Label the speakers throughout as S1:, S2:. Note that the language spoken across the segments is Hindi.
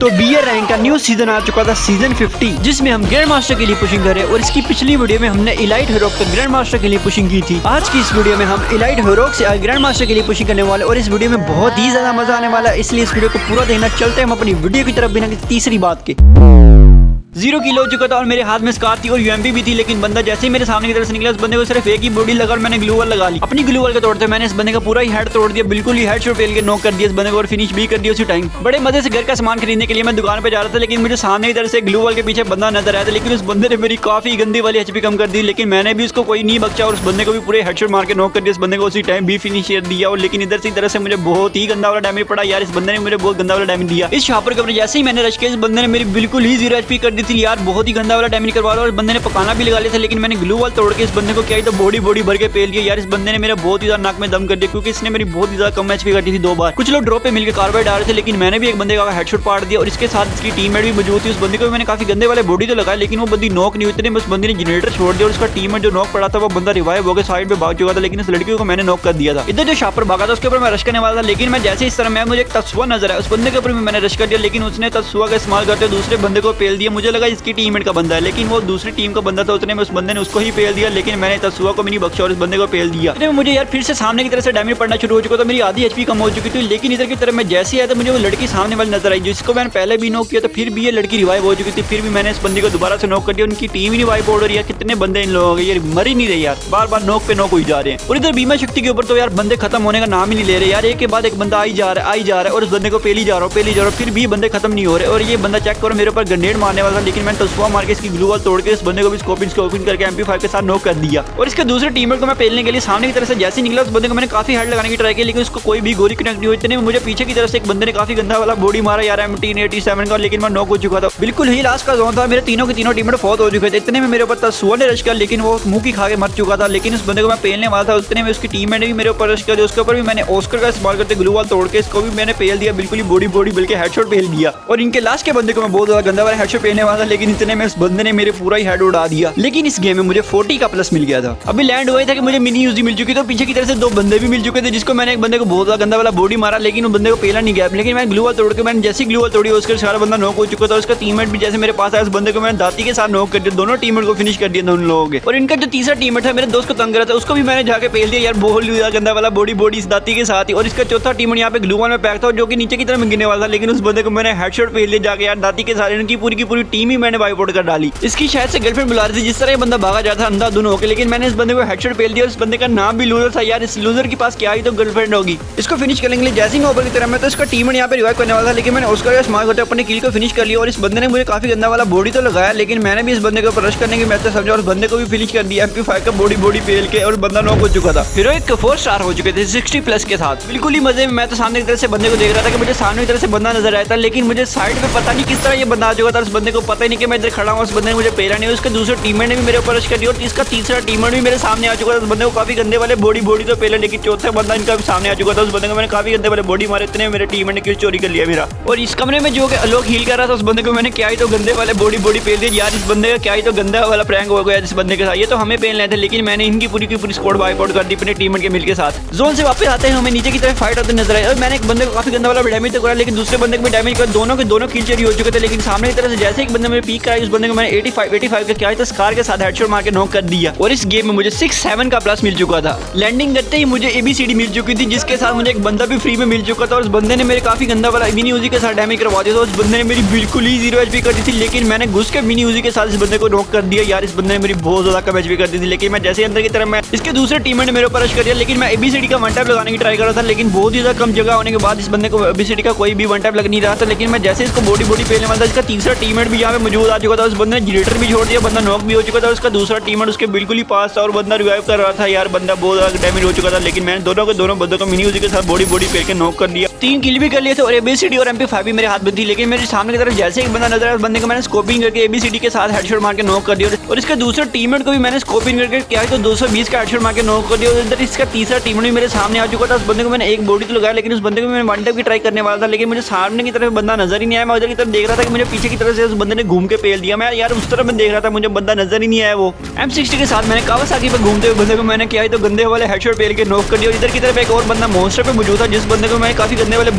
S1: तो बीए रैंक का न्यू सीजन आ चुका था, सीजन 50, जिसमें हम ग्रैंड मास्टर के लिए पुशिंग करें। और इसकी पिछली वीडियो में हमने इलाइट हेरोक तक ग्रैंड मास्टर के लिए पुशिंग की थी। आज की इस वीडियो में हम इलाइट हेरोक से ग्रैंड मास्टर के लिए पुशिंग करने वाले, और इस वीडियो में बहुत ही ज्यादा मजा आने वाला है, इसलिए इस वीडियो को पूरा देखना। चलते हैं हम अपनी वीडियो की तरफ बिना किसी तीसरी बात के। 0 किल हो चुका था और मेरे हाथ में स्कार थी और यूएमपी भी थी, लेकिन बंदा जैसे ही मेरे सामने की तरफ से निकला, उस बंदे को सिर्फ एक ही बॉडी लगा और मैंने ग्लू वॉल लगा ली। अपनी ग्लू वॉल के तोड़ते मैंने इस बंदे का पूरा ही हेड तोड़ दिया, बिल्कुल ही हेड शॉट फेल के नॉक कर दिया इस बंदे को और फिनिश भी कर दिया उसी टाइम। बड़े मजे से घर का सामान खरीदने के लिए मैं दुकान पे जा रहा था, लेकिन मुझे सामने की तरफ से ग्लू वॉल के पीछे बंदा नजर आया था, लेकिन उस बंदे ने मेरी काफी गंदी वाली एचपी कम कर दी, लेकिन मैंने भी उसको कोई नहीं बख्शा और उस बंदे को भी पूरे हेडशॉट मार के नॉक कर दिया। इस बंदे को उसी टाइम भी फिनिश कर दिया। और लेकिन इधर से तरफ से मुझे बहुत ही गंदा वाला डैमेज पड़ा यार, इस बंदे ने मुझे बहुत गंदा वाला डैमेज दिया। इस शॉपर के ऊपर जैसे ही मैंने रश किया, इस बंदे ने मेरी बिल्कुल ही 0 एचपी कर दी थी यार, बहुत ही गंदा वाला डैमेज करवा रहा। और बंदे ने पकाना भी लगा लिया था, लेकिन मैंने ग्लू वॉल तोड़ के इस बंदे को क्या ही तो बॉडी भर के पेल दिया यार। इस बंदे ने मेरा बहुत ही ज्यादा नाक में दम कर दिया, क्योंकि इसने मेरी बहुत ही ज्यादा कम एचपी कर दी थी 2 बार। कुछ लोग ड्रॉप पे मिलकर कार्बाइड डाल रहे थे, लेकिन मैंने भी एक बंदे का हेडशॉट पाड़ दिया और इसके साथ इसकी टीममेट भी मौजूद थी। उस बंदे को मैंने काफी गंदे वाले बॉडी तो लगाया, लेकिन वो बंदी नॉक नहीं हुई। इतने उस बंदे ने जनरेटर छोड़ दिया और उसका टीममेट जो नॉक पड़ा था वो बंदा रिवाइव होकर साइड में भाग चुका था, लेकिन इस लड़की को मैंने नॉक कर दिया था। इधर जो शॉपर भागा था उसके ऊपर मैं रश करने वाला था, लेकिन मैं जैसे इस तरह मैं मुझे एक तत्सुआ नजर आया, उस बंदे के ऊपर मैंने रश कर दिया, लेकिन उसने तत्सुआ का इस्तेमाल करते दूसरे बंदे को पेल दिया। मुझे लगा इसकी टीममेट का बंदा है, लेकिन वो दूसरी टीम का बंदा था। उसने उस बंदे ने उसको ही पेल दिया, लेकिन मैंने तत्सुआ को भी नहीं बख्शा और इस बंदे को पेल दिया। इधर मुझे यार फिर से सामने की तरफ से डैमेज पड़ना शुरू हो चुका था, मेरी आधी एचपी कम हो चुकी थी। लेकिन इधर की तरफ मैं जैसे आया था, मुझे वो लड़की सामने वाली नजर आई, जिसको मैंने पहले भी नॉक किया था, फिर भी ये लड़की रिवाइव हो चुकी थी। फिर भी मैंने इस बंदी को दोबारा से नॉक कर दिया, उनकी टीम ही रिवाइव हो रही है। कितने बंदे इन लोगों के, ये मर ही नहीं रहे यार, बार बार नॉक पे नॉक हो जा रहे हैं। और इधर बीमा शक्ति के ऊपर तो यार बंदे खत्म होने का नाम ही नहीं ले रहे यार, एक के बाद एक बंदा आई जा रहा है और उस बंदे को पेली जा रहा हूँ, फिर भी बंदे खत्म नहीं हो रहे। और ये बंदा चेक करो मेरे ऊपर ग्रेनेड मारने वाला था, लेकिन मैंने तस्वा मार के इसकी ग्लू वॉल तोड़ के इस बंदे को भी स्कोपिंग करके MP5 के साथ नॉक कर दिया। और इसके दूसरे टीममेट को मैं पेलने के लिए सामने की तरफ से जैसे निकला, उस बंदे को मैंने काफी हेड लगाने की ट्राई की, लेकिन उसको कोई भी गोली कनेक्ट नहीं हुई। इतने में मुझे पीछे की तरफ से एक बंदे ने काफी गंदा वाला बॉडी मारा यार, M1087 का, लेकिन मैं नॉक हो चुका था। बिल्कुल ही लास्ट का जोन था, मेरे तीनों के तीनों टीममेट फौत हो चुके थे। इतने में मेरे ऊपर तस्वा ने रश किया, लेकिन वो मुंह की खा के मर चुका था। लेकिन उस बंदे को मैं पेलने वाला था, उतने में उसकी टीममेट ने भी मेरे ऊपर रश किया, उसके ऊपर भी मैंने ऑस्कर का इस्तेमाल करते ग्लू वॉल तोड़ के इसको भी मैंने पेल दिया, बिल्कुल ही बॉडी बल्कि हेडशॉट पेल दिया। और इनके लास्ट के बंदे को मैं बहुत ज्यादा गंदा वाला हेडशॉट पेलने वाला था, लेकिन इतने में उस बंदे ने मेरे पूरा ही हेड उड़ा दिया। लेकिन इस गेम में मुझे 40 का प्लस मिल गया था। अभी लैंड हुआ था कि मुझे मिनी यूजी मिल चुकी, तो पीछे की तरफ से 2 बंदे भी मिल चुके थे, जिसको मैंने एक बंदे को बहुत ज्यादा गंदा वाला बॉडी मारा, लेकिन वो बंदे को पेला नहीं गया। लेकिन मैंने ग्लू वॉल तोड़ के मैंने जैसी ग्लू वॉल तोड़ी, उसका सारा बंदा नॉक हो चुका था। उसका टीममेट भी जैसे मेरे पास आया, उस बंदे को मैंने दाती के साथ नॉक कर दिया, दोनों टीममेट को फिनिश कर दिया दोनों लोगों के। और इनका जो तीसरा टीममेट था, मेरे दोस्त को तंग कर रहा था, उसको भी मैंने जाके पेल दिया यार, बहुत गंदा वाला बॉडी इस दाती के साथ ही। और इसका चौथा टीममेट यहाँ पे ग्लू वॉल में पैक था, जो कि नीचे की तरफ गिरने वाला था, लेकिन उस बंदे को मैंने हेडशॉट पेल दिया जाके यार दाती के साथ। इनकी पूरी की पूरी टीम ही मैंने वाइप आउट कर डाली। इसकी शायद से गर्लफ्रेंड बुला रही थी, जिस तरह ये बंदा भागा जाता अंधाधुन होकर, लेकिन मैंने इस बंदे को हेडशॉट पेल दिया। इस बंदे का नाम भी लूजर था यार, इस लूजर के पास क्या ही तो गर्लफ्रेंड होगी। इसको फिनिश करने के लिए जैसे ही ऊपर की तरफ मैं तो इसका टीममेट यहाँ पे रिवाइव करने वाला था, लेकिन मैंने उसका इस्तेमाल करते अपने किल को फिनिश कर लिया। और इस बंदे ने मुझे काफी गंदा वाला बॉडी तो लगाया, लेकिन मैंने भी इस बंदे के ऊपर रश करने की मेथड समझा और बंदे को भी फिनिश कर दिया MP5 का बॉडी पेल के, और बंदा नॉक हो चुका था। हीरोइक के 4 स्टार हो चुके थे 60 प्लस के साथ, बिल्कुल ही मजे में। मैं तो सामने की तरफ से बंदे को देख रहा था कि मुझे सामने की तरफ से बंदा नजर आया था, लेकिन मुझे साइड पे पता नहीं किस तरह ये बंदा आ चुका था। उस बंदे को पता ही नहीं कि मैं इधर खड़ा हूँ, उस बंदे ने मुझे पेला नहीं। उसके दूसरे टीममेट ने भी मेरे ऊपर रश कर दिया और इसका तीसरा टीममेट भी मेरे सामने आ चुका था। उस बंदे को काफी गंदे वाले बॉडी तो पेला, लेकिन चौथा बंदा इनका भी सामने आ चुका था। उस बंदे को मैंने काफी गंदे वाले बॉडी मारे, इतने मेरे टीममेट ने किल चोरी कर लिया मेरा। और इस कमरे में जो लोग हील कर रहा था, उस बंदे को मैंने क्या ही तो गंदे वाले बॉडी पेल दिया यार। इस बंदे का क्या ही तो गंदा वाला प्रैंक हो गया जिस बंदे के साथ। ये तो हमें पेल रहे थे, लेकिन मैंने इनकी पूरी की पूरी स्क्वाड वाइप आउट कर दी अपने टीममेट के मिल के साथ। जोन से वापस आते हैं, हमें नीचे की तरफ फाइट होते नजर आए और मैंने एक बंदे को काफी गंदा वाला डैमेज तो करा, लेकिन दूसरे बंदे को भी डैमेज कर, दोनों के दोनों किल चोरी हो चुके थे। लेकिन सामने की तरफ से जैसे एक बंदे मेरे पीक कराई, उस बंदे को मैंने 85 का क्या ही तो स्कार के साथ हेडशॉट मार के नॉक कर दिया। और इस गेम में मुझे 6-7 का प्लस मिल चुका था। लैंडिंग करते ही मुझे ABCD मिल चुकी थी, जिसके साथ मुझे एक बंदा भी फ्री में मिल चुका था। और उस बंदे ने मेरे काफी गंदा वाला मिनी यूजी के साथ डैमेज करवा दिया था। उस बंदे ने मेरी बिल्कुल ही 0 HP कर दी थी, लेकिन मैंने घुस के मिनी यूजी के साथ इस बंदे को नॉक कर दिया यार। इस बंदे ने मेरी बहुत ज्यादा कम HP कर दी थी, लेकिन मैं जैसे अंदर की तरफ मैं इसके दूसरे टीममेट ने मेरे ऊपर रश कर दिया, लेकिन मैं ABCD का 1 टैप लगाने की ट्राई कर रहा था, लेकिन बहुत ही ज्यादा कम जगह होने के बाद इस बंदे को ABCD का कोई भी 1 टैप लग नहीं रहा था। लेकिन मैं जैसे इसको बॉडी पेलने वाला था, इसका तीसरा टीममेट भी यहाँ पे मौजूद आ चुका था। उस बंदे ने जनरेटर भी छोड़ दिया, बंदा नॉक भी हो चुका था। उसका दूसरा टीममेट उसके बिल्कुल ही पास था और बंदा रिवाइव कर रहा था यार, बंदा बहुत ज्यादा डैमेज हो चुका था। लेकिन मैंने दोनों बंदों को मिनी यूजी के साथ बॉडी पेल के नॉक कर दिया। 3 किल भी कर लिए थे और ABCD और MP5 भी मेरे हाथ में थी, लेकिन मेरे सामने की तरफ जैसे एक बंदा नजर आया, उस बंदे को मैंने स्कोपिंग करके ABCD के साथ हेडशॉट मार के नॉक कर दिया। और इसके दूसरे टीममेट को भी मैंने स्कोपिंग करके क्या तो 220 का हेडशॉट मार के नॉक कर दिया। इधर इसका तीसरा टीममेट भी मेरे सामने आ चुका था। उस बंदे को मैंने एक बॉडी तो लगाया, लेकिन उस बंदे को मैंने 1 टैप की ट्राई करने वाला था, लेकिन मुझे सामने की तरफ बंदा नजर ही नहीं आया। मैं उधर की तरफ देख रहा था कि मुझे पीछे की तरफ से उस बंदे ने घूम के पेल दिया। मैं यार उस तरफ मैं देख रहा था, मुझे बंदा नजर ही नहीं आया। वो M60 के साथ मैंने कावासाकी पे घूमते हुए बंदे को मैंने क्या तो गंदे वाले हेडशॉट पेल के नॉक कर दिया। इधर की तरफ एक और बंदा मॉन्स्टर पे मौजूद था, जिस बंदे को मैं काफी बंदे वाले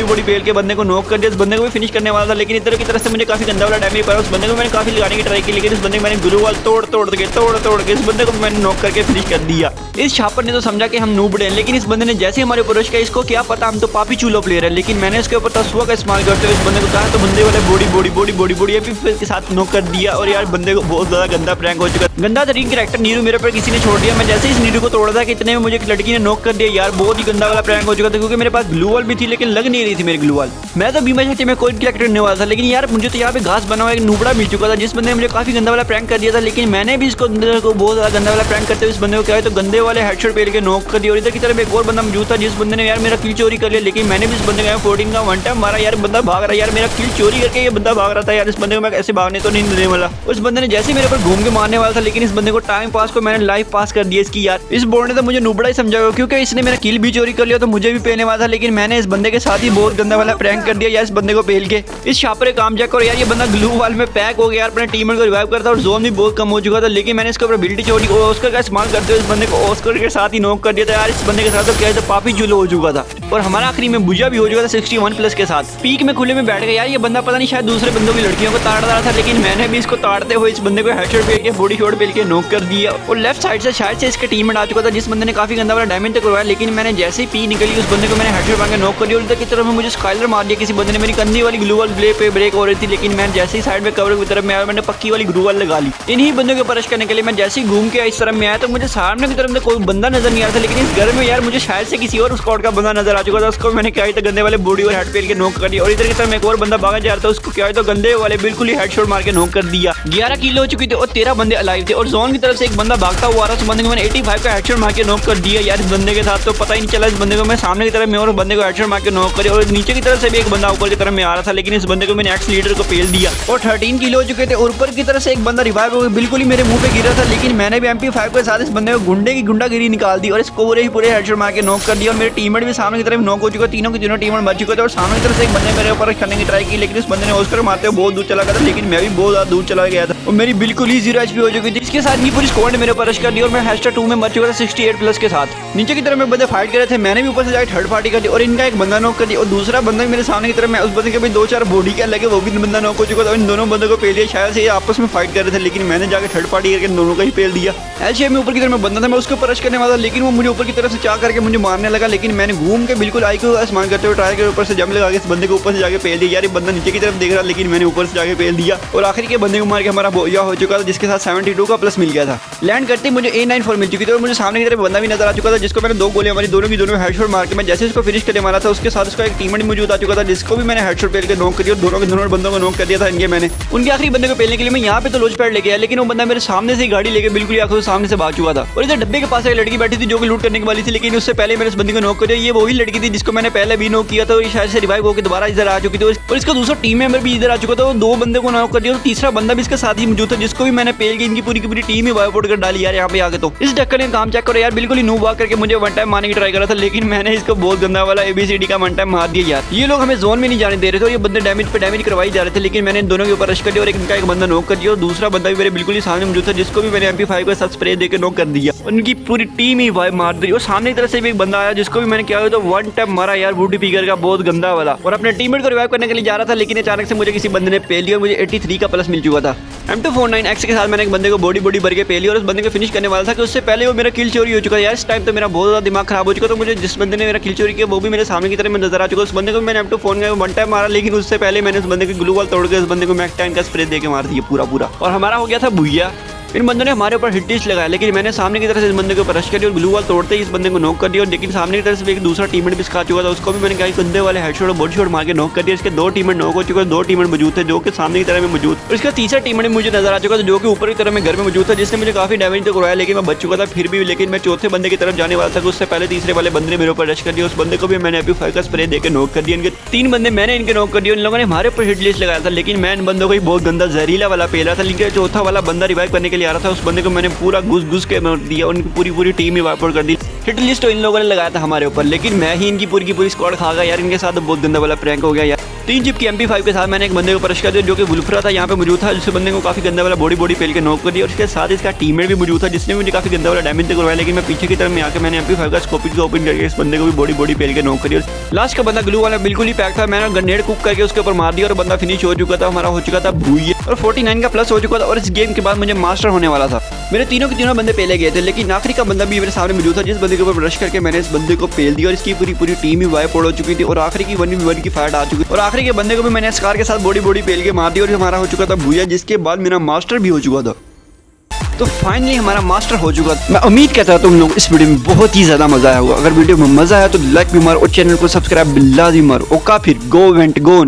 S1: बॉडी पेल के बंदे को नॉक कर दिया। इस बंदे को भी फिनिश करने वाला था, लेकिन इधर की तरफ से मुझे काफी गंदा वाला डैमेज पड़ा। उस बंदे को मैंने काफी लगाने की ट्राई की, लेकिन इस बंदे को मैंने ग्लू वाल तोड़ के इस बंदे को मैंने नॉक करके फिनिश कर दिया। इस छापर ने तो समझा कि हम नूबड़े हैं, लेकिन इस बंदे ने जैसे हमारे ऊपर रश किया, इसको क्या पता हम तो पापी चूलो प्लेयर है, लेकिन मैंने इसके ऊपर तस्वा का इस्तेमाल करते हुए इस बंदे को कहा तो बंदे वाले बॉडी के साथ नॉक कर दिया। और यार बंदे को बहुत ज्यादा गंदा प्रैंक हो चुका, गंदा तरीन कैरेक्टर नीरू मेरे पर किसी ने छोड़ दिया। मैं जैसे इस नीरू को तोड़ा था कि इतने में मुझे एक लड़की ने नॉक कर दिया। यार बहुत ही गंदा वाला प्रैंक हो चुका था, क्योंकि मेरे पास ग्लू वॉल भी थी लेकिन लग नहीं रही थी मेरी ग्लू वॉल। मैं तो बीमा शक्ति में कोई कैरेक्टर करने वाला था, लेकिन यार मुझे तो यहाँ पे घास बना हुआ एक नूबड़ा मिल चुका था, जिस बंदे ने मुझे काफी गंदा वाला प्रैंक कर दिया था। लेकिन मैंने भी इसको बहुत ज्यादा गंदा वाला प्रैंक करते हुए इस बंदे को क्या है तो गंदे वाले हेडशॉट पेल के नॉक कर दिया। और इधर की तरफ एक और बंदा मौजूद था, जिस बंदे ने यार मेरा किल चोरी कर लिया, लेकिन मैंने भी इस बंदे का 14 का वन टाइम मारा। यार बंदा भाग रहा है, यार मेरा किल चोरी करके ये बंदा भाग रहा था। यार इस बंदे को मैं ऐसे भागने तो नहीं देने वाला। उस बंदे ने जैसे मेरे ऊपर घूम के मारने वाला था, लेकिन इस बंदे को टाइम पास को मैंने लाइफ पास कर दिया इसकी। यार इस बोर्ड ने तो मुझे नुबड़ा ही समझा, क्योंकि इसने मेरा किल भी चोरी कर लिया तो मुझे भी पेलने वाला था, लेकिन मैंने इस बंदे के साथ ही बहुत गंदा वाला प्रैंक कर दिया यार इस बंदे को पेल के। इस छापरे काम चेक करो यार, ये बंदा ग्लू वाल में पैक हो गया यार, अपने टीममेट को रिवाइव करता और जोन भी बहुत कम हो चुका था, लेकिन मैंने इसके ऊपर एबिलिटी चोरी ऑस्कर का इस्तेमाल करते हुए इस बंदे को ऑस्कर के साथ ही नॉक कर दिया था। यार इस बंदे के साथ तो क्या है तो पापी चूलो हो चुका था, और हमारा आखिरी में बुझा भी हो चुका था 61 प्लस के साथ। पीक में खुले में बैठ गया यार, ये बंदा पता नहीं शायद दूसरे बंदों की लड़कियों को ताड़ रहा था, लेकिन मैंने भी इसको ताड़ते हुए इस बंदे को हेडशॉट पेल के बॉडी शॉट पेल के नॉक कर दिया। और लेफ्ट साइड से शायद से इसके टीममेट आ चुका था, जिस बंदे ने काफी गंदा वाला डैमेज तक करवाया, लेकिन मैंने जैसे ही पी निकली उस बंदे को मैंने हेडशॉट मार के नॉक कर दिया। और इधर की तरफ में मुझे स्काइलर मार दिया, किसी बंदे ने मेरी कंधी वाली ग्लू वाल ब्ले पे ब्रेक हो रही थी, लेकिन मैं जैसे ही साइड में कवर की तरफ में आया मैंने पक्की वाली ग्लू वाल लगा ली। इन्हीं बंदों के परश करने के लिए मैं जैसे ही घूम के इस तरफ में आया तो मुझे सामने की तरफ में कोई बंदा नजर नहीं आ रहा था, लेकिन इस घर में यार मुझे शायद से किसी और स्क्वाड का बंदा नजर आ चुका था। उसको मैंने क्या तो गंदे वाले बॉडी और हेड पेल के नॉक कर दिया। और इधर की तरफ एक और बंदा भागा जा रहा था, उसको क्या तो गंदे वाले बिल्कुल ही हेडशॉट मार के नॉक कर दिया। 11 किल हो चुकी थी और 13 बंदे अलाइव थे, और जोन की तरफ से एक बंदा भागता हुआ रहा, उस बंदे को मैंने 85 का हेडशॉट मार के नॉक कर दिया। यार इस बंदे के साथ तो पता ही नहीं चला, इस बंदे को मैं सामने की तरफ में और बंदे को हेडशॉट मार के नॉक कर दिया। और नीचे की तरफ से भी एक बंदा ऊपर की तरफ में आ रहा था, लेकिन इस बंदे को मैंने एक्स लीडर को पेल दिया। और 13 किल हो चुके थे, और ऊपर की तरफ से एक बंदा रिवाइव हो गया, बिल्कुल ही मेरे मुंह पे गिरा था, लेकिन मैंने भी MP5 के साथ इस बंदे को गुंडे की गुंडागिरी निकाल दी और इसको पूरे हेडशॉट मार के नॉक कर दिया। और मेरे टीममेट भी सामने की तरफ नॉक हो चुका, तीनों के तीनों टीममेट मर चुके थे। और सामने की तरफ से एक बंदे मेरे ऊपर करने की ट्राई की, लेकिन इस बंदे ने ऑस्कर मारते हुए बहुत दूर चला गया था, लेकिन मैं भी बहुत ज्यादा दूर चला गया था और मेरी बिल्कुल ही 0 HP हो चुकी थी। इसके साथ ये पूरी स्क्वाड ने मेरे ऊपर रश कर दिया और मैं हैशटैग 2 में मर चुका था 68 प्लस के साथ। नीचे की तरफ में बंदे फाइट कर रहे थे, मैंने भी ऊपर से जाकर थर्ड पार्टी कर दी और इनका एक बंदा नॉक कर दिया। और दूसरा बंदा मेरे सामने की तरफ में, उस बंदे के भी 2-4 बॉडी के लगे, वो भी बंदा नॉक हो चुका था। इन दोनों बंदों को पेल दिया, शायद से ये आपस में फाइट कर रहे थे, लेकिन मैंने जाकर थर्ड पार्टी करके दोनों का ही पेल दिया। ऐसे में ऊपर की तरफ में बंदा था, मैं उसको रश करने वाला, लेकिन वो मुझे ऊपर की तरफ से चाह करके मुझे मारने लगा, लेकिन मैंने घूम के बिल्कुल आई को आसमान करते हुए ट्राई के ऊपर से जंप लगा के इस बंदे को ऊपर से जाके पेल दिया। यार बंदा नीचे की तरफ देख रहा, लेकिन मैंने ऊपर से जाके पेल दिया और आखिर के बंदे को मार के हमारा बोया हो चुका था, जिसके साथ 72 का प्लस मिल गया था। लैंड करते मुझे A94 मिल चुकी थी और मुझे सामने की तरफ बंदा भी नजर आ चुका था, जिसको मैंने 2 गोलियां मारी, दोनों की दोनों हेडशॉट मार के मैं जैसे उसको फिनिश करने वाला था, उसके साथ उसका एक टीममेट मौजूद आ चुका था, जिसको भी मैंने हेडशॉट पेल के नॉक कर दिया और दोनों के दोनों बंदों को नॉक कर दिया था इनके मैंने। उनके आखिरी बंदे को पेलने के लिए मैं यहाँ पे तो लॉन्च पैड लेके आया, लेकिन वो बंदा मेरे सामने से गाड़ी लेके बिल्कुल आंखों सामने से भाग चुका था। और इधर डब्बे के पास एक लड़की बैठी थी जो कि लूट करने वाली थी, लेकिन उससे पहले मैंने उस बंदी को नॉक कर दिया। ये वही लड़की थी जिसको मैंने पहले भी नॉक किया था और शायद से रिवाइव होकर दोबारा इधर आ चुकी थी, और इसका दूसरा टीम मेंबर भी इधर आ चुका था। वो 2 बंदे को नॉक कर दिया और तीसरा बंदा भी इसके साथ ही मौजूद था, जिसको भी मैंने पेल के इनकी पूरी की पूरी टीम ही वाइप आउट कर डाली यार यहाँ पे आके। तो इस ढक्कन ने काम चेक करो यार, बिल्कुल ही नूब करके मुझे वन टाइम मारने की ट्राई कर रहा था, लेकिन मैंने इसको बहुत गंदा वाला ABCD का वन टाइम मार दिया यार। ये लोग हमें जोन में नहीं जाने दे रहे थे और ये बंदे डैमेज पे डैमेज करवाई जा रहे थे, लेकिन मैंने दोनों के ऊपर रश कर दिया और इनका एक बंदा नॉक कर दिया और दूसरा बंदा भी मेरे बिल्कुल ही सामने मौजूद था, जिसको भी मैंने MP5 के साथ स्प्रे देकर नॉक कर दिया। उनकी पूरी टीम ही वाइप मार दी और सामने की तरफ से भी एक बंदा आया, जिसको भी मैंने क्या तो वन टाइम मारा यार, वुडी फिगर का बहुत गंदा वाला, और अपने टीममेट को रिवाइव करने के लिए जा रहा था, लेकिन अचानक से मुझे किसी बंदे ने पेल दिया और मुझे 83 का प्लस मिल चुका था। M249X के साथ मैंने एक बंदे को बॉडी भर के पेली और उस बंदे को फिनिश करने वाला था कि उससे पहले वो मेरा किल चोरी हो चुका है यार। इस टाइम तो मेरा बहुत ज्यादा दिमाग खराब हो चुका, तो मुझे जिस बंदे ने मेरा किल चोरी किया वो भी मेरे सामने की तरफ में नजर आ चुका। उस बंदे को मैंने M249 वन टाइम मारा, लेकिन उससे पहले मैंने उस बंदे की ग्लू वॉल तोड़ के उस बंदे को मैक 10 का स्प्रे देके मार दिया पूरा, और हमारा हो गया था भुइया। इन बंदों ने हमारे ऊपर हिट लिस्ट लगाया, लेकिन मैंने सामने की तरफ से इस बंदे के ऊपर रश कर दिया और ग्लू वॉल तोड़ते ही इस बंदे को नॉक कर दिया। और लेकिन सामने की तरफ से एक दूसरा टीममेट भी खा चुका था, उसको भी मैंने कहा गंदे वाले हेडशॉट और बॉडी शॉट मार के नॉक कर दिया। इसके 2 टीममेट नॉक हो चुके, 2 टीममेट मौजूद थे जो कि सामने की तरफ में मौजूद, और इसका तीसरा टीममेट मुझे नजर आ चुका था जो कि ऊपर की तरफ में घर में मौजूद था, जिसने मुझे काफी डैमेज तो करवाया, लेकिन मैं बच चुका था फिर भी। लेकिन मैं चौथे बंदे की तरफ जाने वाला था, उससे पहले तीसरे वाले बंदे ने मेरे ऊपर रश कर दिया। उस बंदे को भी मैंने MP5 का स्प्रे देकर नॉक कर दिया। इनके 3 बंदे मैंने इनके नॉक कर दिया। इन लोगों ने हमारे ऊपर हिट लिस्ट लगाया था, लेकिन मैं इन बंदों को ही बहुत गंदा जहरीला वाला पेला था। लेकिन चौथा वाला बंदा रिवाइव करने के लिए आ रहा था, उस बंदे को मैंने पूरा घुस के मार दिया, उनकी पूरी टीम ही वाइप आउट कर दी। हिट लिस्ट तो इन लोगों ने लगाया था हमारे ऊपर, लेकिन मैं ही इनकी पूरी की पूरी स्क्वाड खा गया यार। इनके साथ बहुत गंदा वाला प्रैंक हो गया यार। 3 चिप की MP5 के साथ मैंने एक बंदे को क्रश कर दिया जो कि वुल्फरा था यहाँ पे मौजूद था, जिससे बंदे को काफी गंदा वाला बॉडी पेल के नॉक कर दिया। और इसके साथ इसका टीममेट भी मौजूद था जिसने मुझे काफी गंदा वाला डैमेज करवाया, लेकिन मैं पीछे की तरफ में आकर मैंने MP5 का स्कोपिंग को ओपन करके इस बंदे को भी बॉडी पेल के नॉक कर दिया। लास्ट का बंदा ग्लू वाला बिल्कुल ही पैक था, मैंने ग्रेनेड कुक करके उसके ऊपर मार दिया और बंदा फिनिश हो चुका था, हमारा हो चुका था भूये और 49 का प्लस हो चुका था। और इस गेम के बाद मुझे मास्टर होने वाला था। मेरे तीनों के तीनों बंदे पेले गए थे, लेकिन आखिरी का बंदा भी मेरे सामने मौजूद था, जिस बंदे के ऊपर रश करके मैंने इस बंदे को पेल दिया और इसकी पूरी टीम ही वाइप आउट हो चुकी थी और आखिरी की 1v1 की फाइट आ चुकी थी। और आखिरी के बंदे को भी मैंने स्कार के साथ बॉडी पेल के मार दिया और हमारा हो चुका था भूया, जिसके बाद मेरा मास्टर भी हो चुका था। तो फाइनली हमारा मास्टर हो चुका था। मैं उम्मीद करता हूं तुम लोग इस वीडियो में बहुत ही ज्यादा मजा आया होगा। अगर वीडियो में मजा आया तो लाइक भी मारो और चैनल को सब्सक्राइब भी लाजिम मारो। ओका फिर गो वेंट गो।